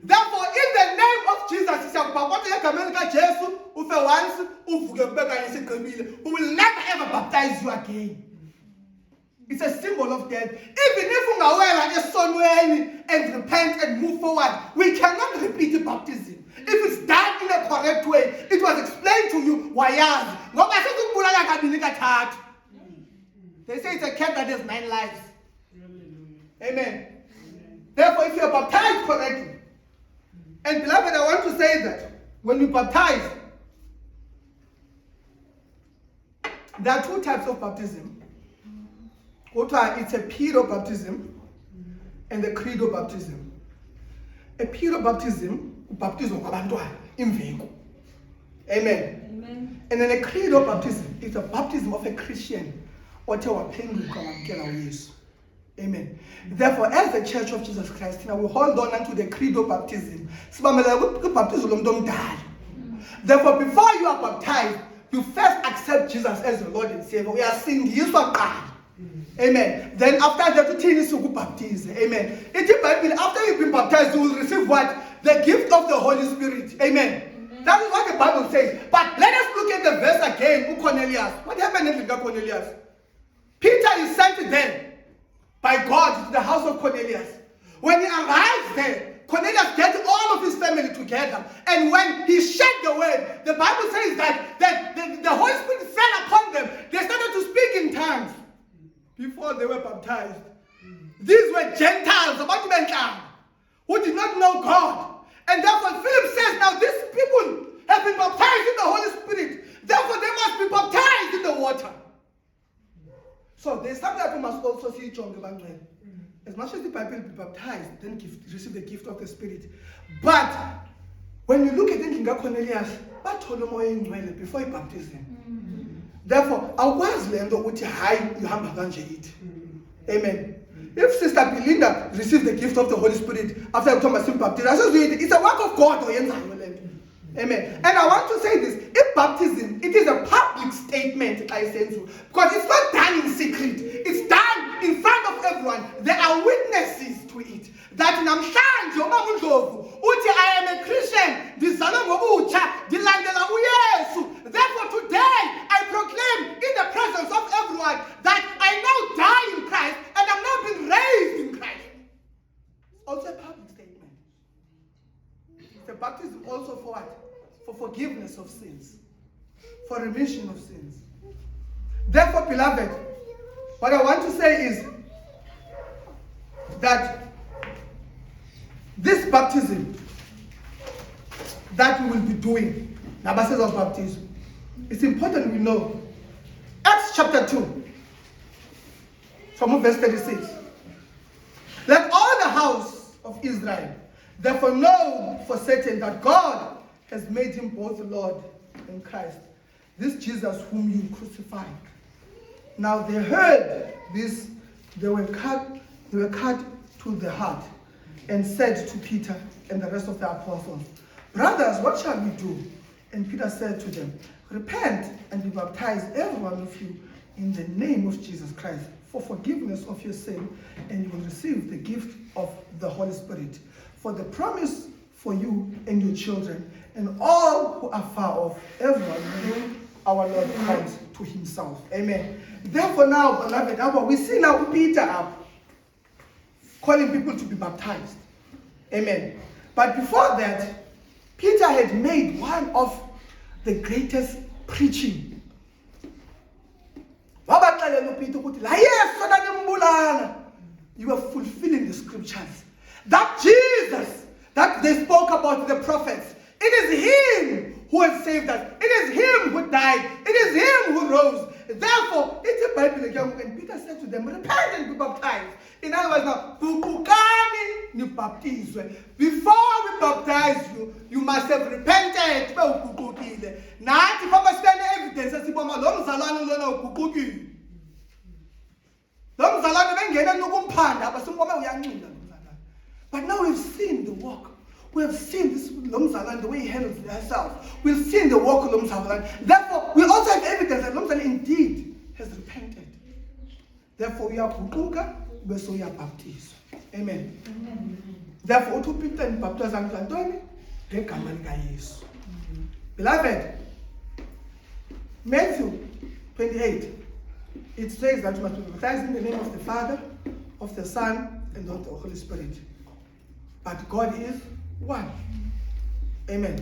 Therefore, in the name of Jesus, he shall who will never ever baptize you again. It's a symbol of death. Even if we are and repent and move forward, we cannot repeat the baptism. If it's done in a correct way, it was explained to you why. They say it's a cat that has 9 lives. Amen. Therefore, if you are baptized correctly, And beloved, I want to say that when we baptize, there are two types of baptism. It's a pedo baptism and a credo baptism. A pedo baptism, baptism imveko. Amen. Amen. And then a credo baptism is a baptism of a Christian. Amen. Therefore, as the Church of Jesus Christ, now we hold on to the credo baptism. Therefore, before you are baptized, you first accept Jesus as your Lord and Savior. We are singing God. Amen. Then after that, you baptize. Amen. After you've been baptized, you will receive what? The gift of the Holy Spirit. Amen. That is what the Bible says. But let us look at the verse again. Cornelius. What happened in Cornelius? Peter is sent then by God to the house of Cornelius. When he arrives there, Cornelius gets all of his family together. And when he shared the word, the Bible says that the Holy Spirit fell upon them. They started to speak in tongues before they were baptized. These were Gentiles, who did not know God. And therefore Philip says, now these people have been baptized in the Holy Spirit. Therefore they must be baptized in the water. So there's something that we must also see, John. As much as the Bible be baptized, then receive the gift of the Spirit. But when you look at the Cornelius, before he baptism. Therefore, I was learned ukuthi hayi ihamba kanje yithi. Amen. If Sister Belinda received the gift of the Holy Spirit after Thomas baptism, it's a work of God. Amen. And I want to say this: if baptism, it is a public statement, I say to, because it's not done in secret. It's done in front of everyone. There are witnesses to it. That namhlanje uMamundlovu uthi I am a Christian. Ndizalwe ngobutsha, ndilandela uYesu. Therefore today I proclaim in the presence of everyone that I now die in Christ and I'm now being raised in Christ. It's also a public statement. It's a baptism also for what? For forgiveness of sins, for remission of sins. Therefore, beloved, what I want to say is that this baptism that we will be doing, Nabases of baptism, it's important we know. Acts chapter 2, from verse 36. Let all the house of Israel therefore know for certain that God has made him both Lord and Christ, this Jesus whom you crucified. Now they heard this, they were cut to the heart, and said to Peter and the rest of the apostles, brothers, what shall we do? And Peter said to them, repent and be baptized, every one of you, in the name of Jesus Christ, for forgiveness of your sin, and you will receive the gift of the Holy Spirit. For the promise for you and your children, and all who are far off, everyone whom our Lord calls to himself. Amen. Therefore now, beloved, we see now Peter up, calling people to be baptized. Amen. But before that, Peter had made one of the greatest preaching. You are fulfilling the scriptures. That Jesus that they spoke about the prophets, it is him who has saved us. It is him who died. It is him who rose. Therefore, it's a Bible again. And Peter said to them, repent and be baptized. In other words, now, before we baptize you, you must have repented. Nathi if I stand evidence esiboma lo mzalwane lona uguqukile. Lo mzalwane bengena nokumphanda abasimbome uyancinda lo mzalwane. But now we've seen the work. We have seen this lo mzalwane, the way he handles himself. We've seen the work of lo mzalwane. Therefore, we also have evidence that lo mzalwane indeed has repented. Therefore, we are guquka bese uyabhaptizwa. Amen. Therefore, uthi uPeter nibhaptiza ngantoni? Ngegama likaYesu. Beloved, Matthew 28, it says that we must be baptized in the name of the Father, of the Son, and of the Holy Spirit. But God is one. Amen.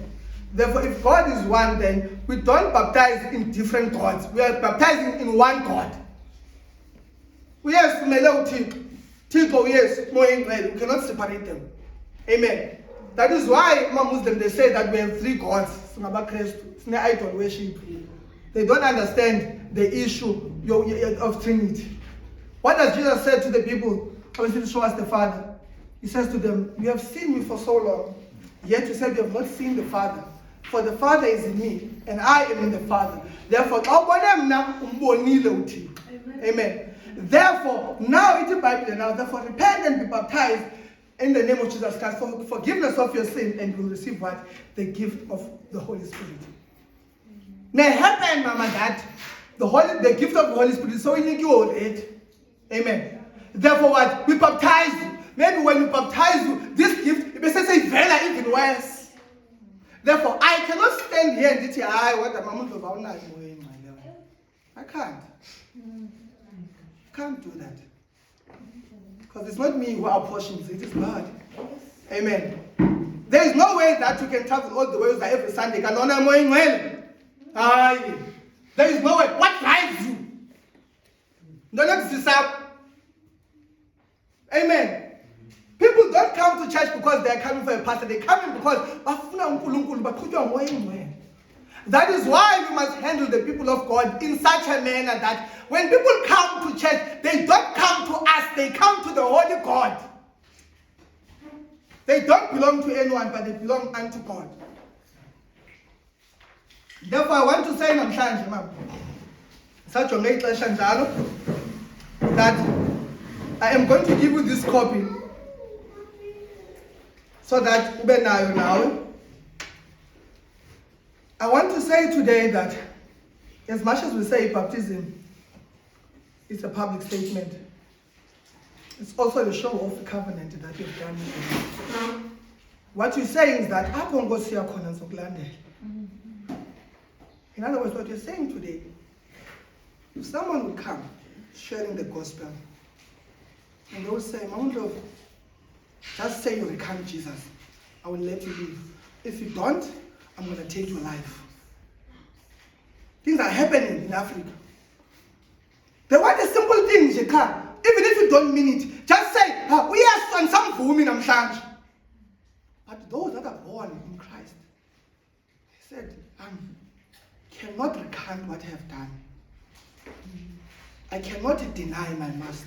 Therefore, if God is one, then we don't baptize in different gods. We are baptizing in one God. Yes, yes, we cannot separate them. Amen. That is why Muslims, they say that we have three gods. It's not idol worship. They don't understand the issue of Trinity. What does Jesus say to the people? Obviously, show us the Father. He says to them, you have seen me for so long, yet you said you have not seen the Father. For the Father is in me, and I am in the Father. Therefore, amen. Therefore, now it's the Bible now. Therefore, repent and be baptized in the name of Jesus Christ for forgiveness of your sin, and you will receive what? The gift of the Holy Spirit. Now, happen, Mama, that the gift of the Holy Spirit is so in you already. Amen. Therefore, what? We baptize you. Maybe when we baptize you, this gift, it may say very even worse. Therefore, I cannot stand here and say, I can't. I can't do that. Because it's not me who apportions, it is God. Amen. There is no way that you can travel all the way every Sunday. There is no way. What drives you? Don't this up. Amen. People don't come to church because they are coming for a pastor. They come in because that is why we must handle the people of God in such a manner that when people come to church, they don't come to us, they come to the Holy God. They don't belong to anyone, but they belong unto God. Therefore, I want to say that I am going to give you this copy so that now. I want to say today that as much as we say baptism is a public statement, it's also a show of the covenant that you've done. What you're saying is that in other words, what you're saying today, if someone will come sharing the gospel and they will say, Mount, just say you recant Jesus, I will let you live. If you don't, I'm going to take your life. Things are happening in Africa. They want a simple thing, Jeka. Even if you don't mean it, just say, we are on some women, I'm sure. But those that are born in Christ, he said, I cannot recant what I have done. I cannot deny my master.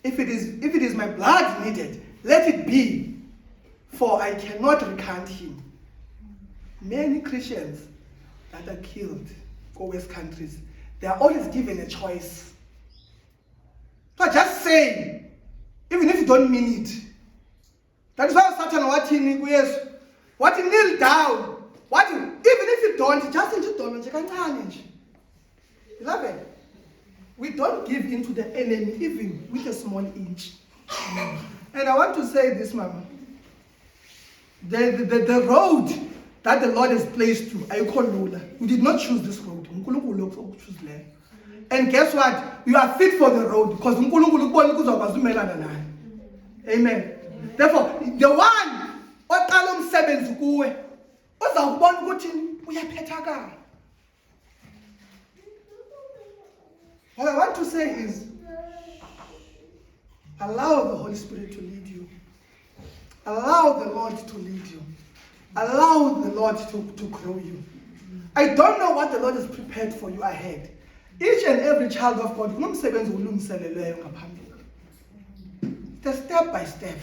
If it is my blood needed, let it be, for I cannot recant him. Many Christians that are killed in West countries, they are always given a choice. So just say, even if you don't mean it. That is why Satan what you kneel down, even if you don't, just don't. Beloved, we don't give in to the enemy even with a small inch. And I want to say this, Mama. The road that the Lord has placed you, you did not choose this road. And guess what? You are fit for the road because amen. Therefore, the one what I want to say is, allow the Holy Spirit to lead you. Allow the Lord to lead you. Allow the Lord to grow you. I don't know what the Lord has prepared for you ahead. Each and every child of God, it's step by step.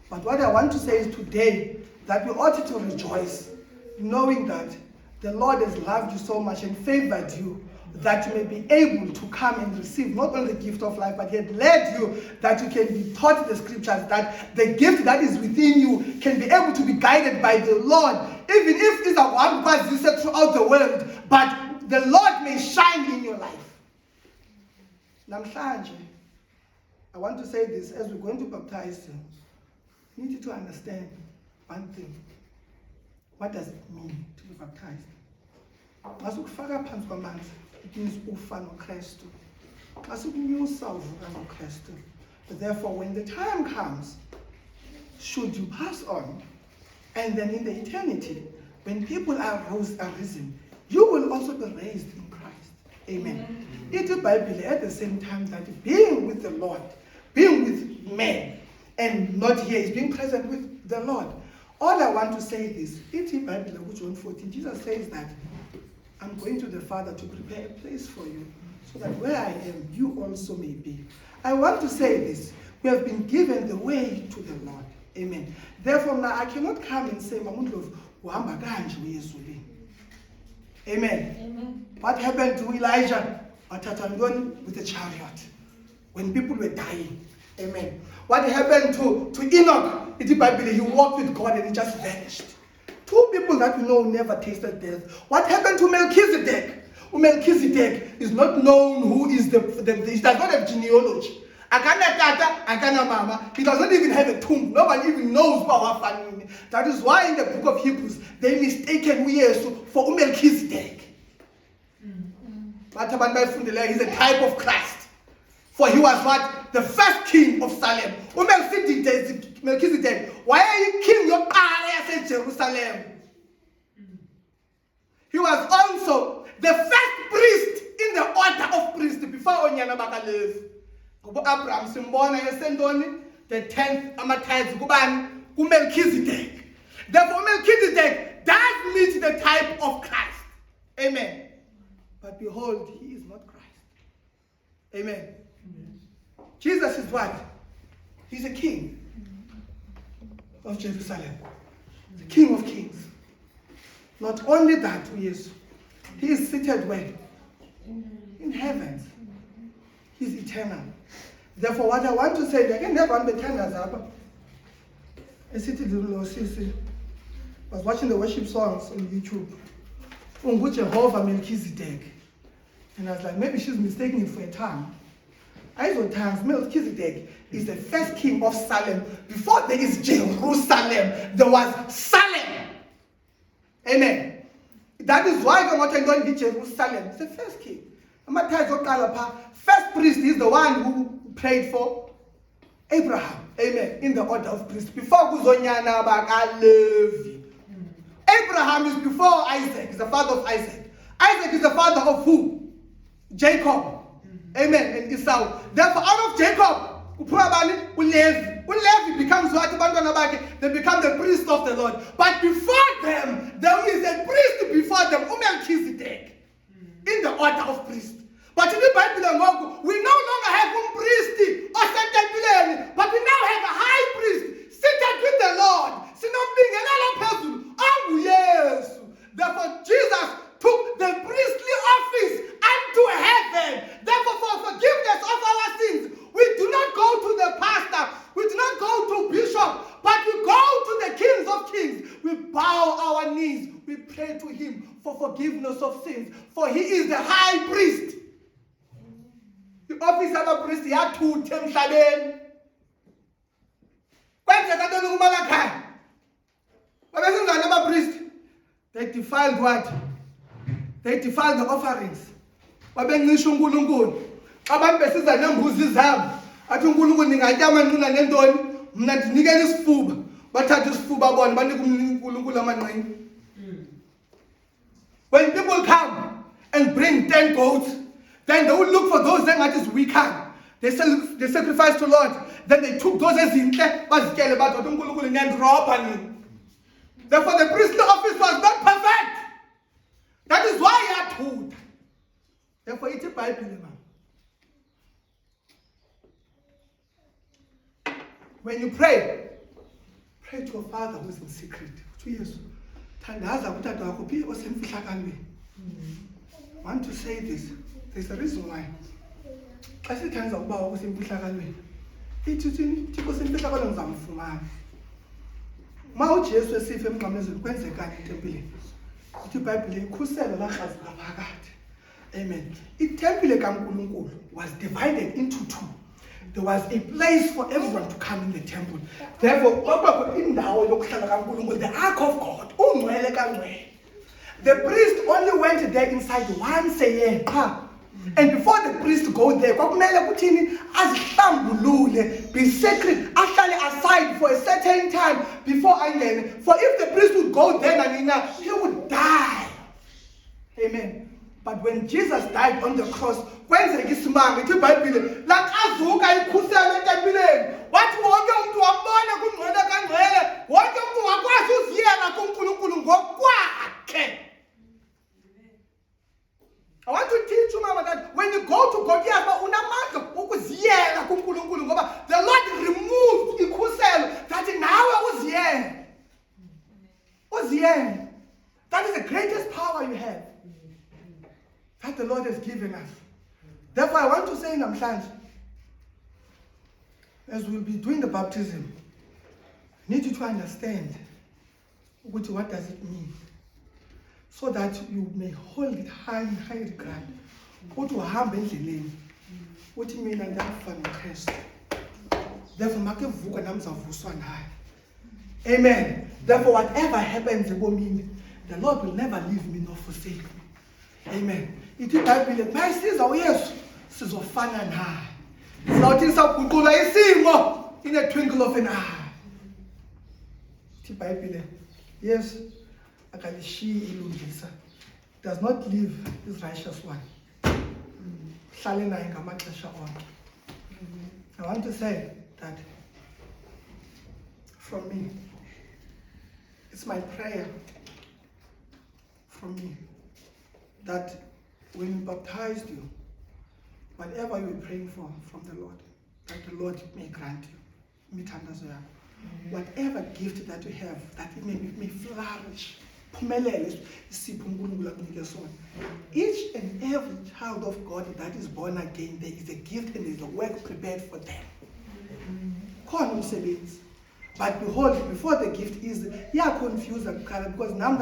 But what I want to say is today that we ought to rejoice, knowing that the Lord has loved you so much and favored you, that you may be able to come and receive not only the gift of life, but He had led you that you can be taught the scriptures, that the gift that is within you can be able to be guided by the Lord, even if it's a one path you said throughout the world, but the Lord may shine in your life. Namhlanje, I want to say this, as we're going to baptize you, you need to understand one thing. What does it mean to be baptized? It means ufa noKristu. Therefore, when the time comes, should you pass on, and then in the eternity, when people are risen, you will also be raised in Christ. Amen. It's the Bible at the same time that being with the Lord, being with men, and not here is being present with the Lord. All I want to say is, in Bible, John 14, Jesus says that I'm going to the Father to prepare a place for you, so that where I am, you also may be. I want to say this. We have been given the way to the Lord. Amen. Therefore, now I cannot come and say, Amen. Amen. What happened to Elijah with the chariot when people were dying? Amen. What happened to Enoch? In the Bible, he walked with God and he just vanished. Two people that we know never tasted death. What happened to Melchizedek? Melchizedek is not known who is he does not have genealogy. He does not even have a tomb. Nobody even knows about our family. That is why in the book of Hebrews, they mistaken Uyesu for Melchizedek. But he's a type of Christ. For he was what? The first king of Salem. Melchizedek. Why are you king of Jerusalem? He was also the first priest in the order of priests before Onyana Bakalev. Abraham Simbona Yesendoni, the 10th Amataz Guban, Melchizedek. Therefore, Melchizedek does meet the type of Christ. Amen. But behold, he is not Christ. Amen. Jesus is what? He's a king of Jerusalem. The King of Kings. Not only that, he is seated where? In heavens. He's eternal. Therefore, what I want to say, I can never understand as I was watching the worship songs on YouTube. Jehovah Melchizedek. And I was like, maybe she's mistaking it for a tongue. Melchizedek is the first king of Salem. Before there is Jerusalem, there was Salem. Amen. That is why the water going to be Jerusalem. It's the first king. First priest is the one who prayed for Abraham. Amen. In the order of priests. Before Guzonyana Levi. Abraham is before Isaac. Is the father of Isaac. Isaac is the father of who? Jacob. Amen. And Esau. Therefore, out of Jacob, Levi becomes what? They become the priest of the Lord. But before them, there is a priest before them, Melchizedek, in the order of priest. But in the Bible, we no longer have a priest or second, but we now have a high priest seated with the Lord. Therefore, Jesus took the priestly office unto heaven. Therefore, for forgiveness of our sins, we do not go to the pastor, we do not go to bishop, but we go to the kings of kings. We bow our knees, we pray to him for forgiveness of sins, for he is the high priest. The office of a priest, he had to temshaben. Priest, they defiled what? They defiled the offerings. When people come and bring 10 goats, then they will look for those that is weaker. They sacrificed to Lord. Then they took those as in therefore, the priestly office was not perfect. That is why he had told. Therefore, it's a Bible. When you pray to a Father who is in secret. 2 years. I want to say this. There's a reason why. I see times about who's in Pishakalwe. It is in Pishakalwe and Fumar. Mao Jesu esife emnqamlezweni kwenzeka itempile. Ithi iBhayibhile ikhusela lahlazi laphakathi. Amen. Itempile kaNkulunkulu was divided into two. There was a place for everyone to come in the temple. Therefore, indawo yokuhlala kaNkulunkulu, the ark of God, ungcwele kangcwele. The priest only went there inside once a year. And before the priest go there, be sacred, actually aside for a certain time before angene. For if the priest would go there, he would die. Amen. But when Jesus died on the cross, kwenzeka isimanga ithi iBhayibhile laqazuka ikhusela etempileni. Wathi wonke umuntu wabona kungcwele kangcwele, wonke umuntu wakwazi uziyela kuNkulunkulu ngokwakhe. I want to teach you, Mama, that when you go to God, the Lord removed ikhuselo that nawe uziyele. That is the greatest power you have. That the Lord has given us. Therefore, I want to say in namhlanje, as we'll be doing the baptism, I need you to understand what does it mean, so that you may hold it high in high regard. Uthi uhamba endleleni, uthi mina ndafa noKristu. Therefore, makevuka nami zavuswa naye. Amen. Therefore, whatever happens ebomini, the Lord will never leave me nor forsake me. Amen. Ithi iBhayibhile mayisiza uYesu sizofana naye. Sizawuthi saguqula isimo in a twinkle of an eye. Ithi iBhayibhile yes akalishiyi ilungisa, does not leave his righteous one. Hlale naye ngamaxesha onke. I want to say that from me, it's my prayer from me that when we baptized you, whatever you were praying for from the Lord, that the Lord may grant you. Mithandazo yakho. Whatever gift that you have, that it may flourish. Each and every child of God that is born again, there is a gift and there is a work prepared for them. But behold, before the gift is, confused because now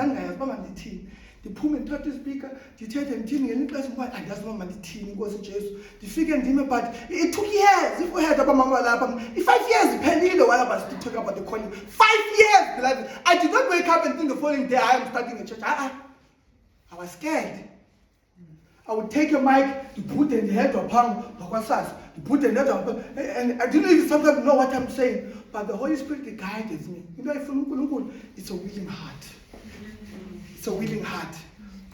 ndiphume ndithathe ispeaker ndithethe ndithini ngelinye ixesha ngoba andazi noma mandithini Nkosi Jesu ndifike ndime, but it took years. If we had abamama lapha, 5 years iphelile while I was talking about the calling. 5 years, beloved. I did not wake up and think the following day I am starting a church. I was scared. I would take a mic to put in the head of Pam, to put in the head of, and I didn't even sometimes know what I'm saying, but the Holy Spirit guided me. It's a willing heart. It's a willing heart.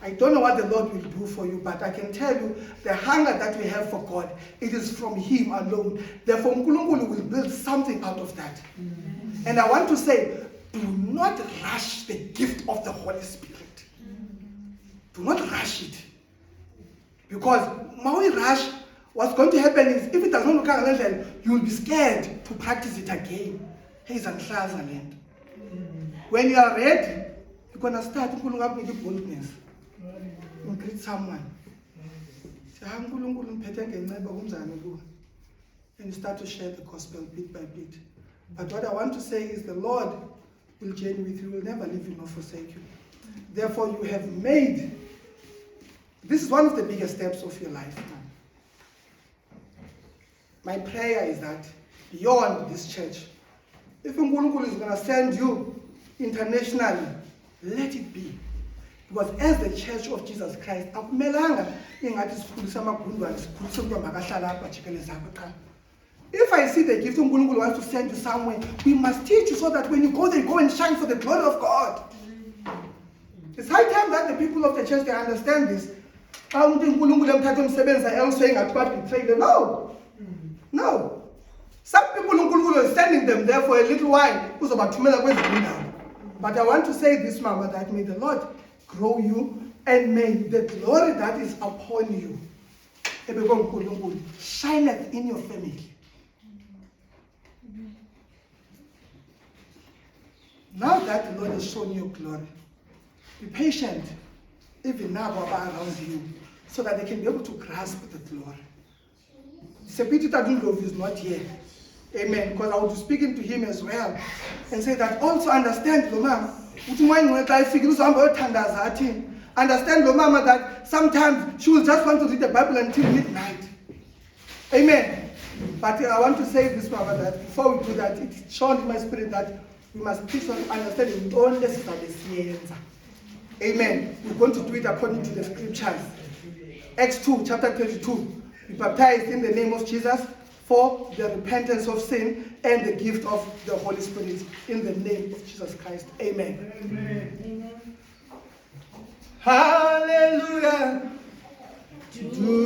I don't know what the Lord will do for you, but I can tell you the hunger that we have for God, it is from Him alone. Therefore, Nkulunkulu will build something out of that. And I want to say, do not rush the gift of the Holy Spirit. Do not rush it. Because when we rush, what's going to happen is, if it does not look like that, you will be scared to practice it again. When you are ready, you're going to start with boldness. You greet someone. And you start to share the gospel bit by bit. But what I want to say is the Lord will journey with you, will never leave you nor forsake you. Therefore, you have made, this is one of the biggest steps of your life. My prayer is that beyond this church, if Nkulunkulu is going to send you internationally, let it be. Because as the Church of Jesus Christ, if I see the gift of Nkulunkulu wants to send you somewhere, we must teach you so that when you go there, go and shine for the glory of God. It's high time that the people of the church can understand this. No. No. Some people Nkulunkulu is sending them there for a little while. But I want to say this, Mama, that may the Lord grow you, and may the glory that is upon you shineth in your family. Now that the Lord has shown you glory, be patient, even now around you, so that they can be able to grasp the glory. It's a pity that Ndlovu is not here. Amen. Because I will be speaking to him as well and say that also understand, Loma. Understand, Loma, that sometimes she will just want to read the Bible until midnight. Amen. But I want to say this, Mama, that before we do that, it's shown in my spirit that we must teach on understanding all this is the science. Amen. We're going to do it according to the scriptures. Acts 2, chapter 22. Be baptized in the name of Jesus for the repentance of sin and the gift of the Holy Spirit in the name of Jesus Christ. Amen. Amen. Hallelujah. Do